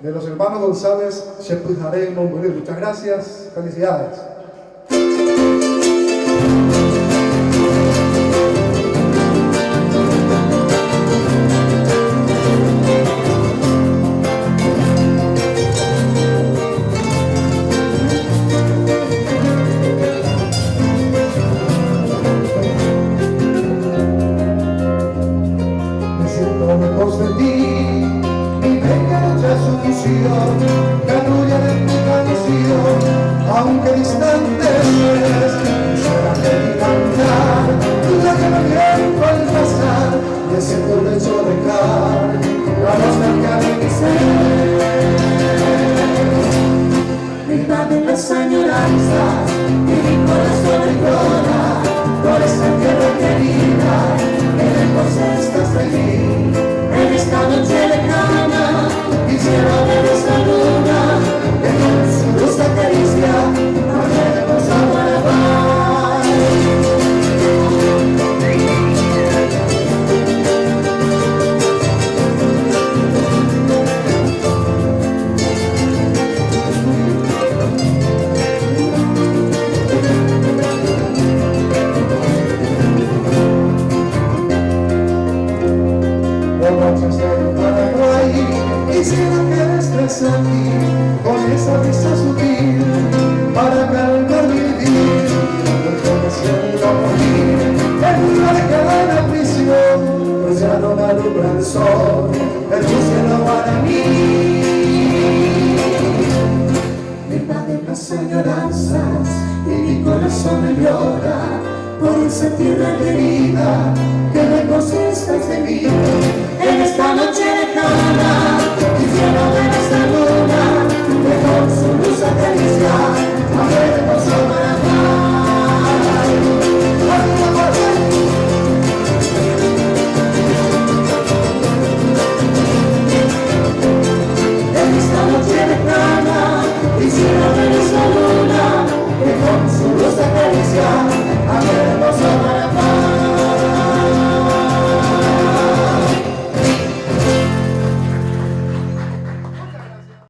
de los hermanos González Shepujare Mongolir. Muchas gracias, felicidades. Me siento lejos de ti, mi pequeña sumisión, canulla de tu canción, aunque distante eres, quisiera que mi cantar, la que me tiempo al pasar, y siento el lecho dejar, la nostalgia de mi ser. Viva de las añoranzas, y mi corazón llora, por esa tierra querida, que lejos estás de mí. En esta noche lejana, quisiera ver esa luna, que con su luz acaricia, volveremos a Guadalajara. Noches del Paraguay, quisiera que estés aquí, con esa brisa sutil.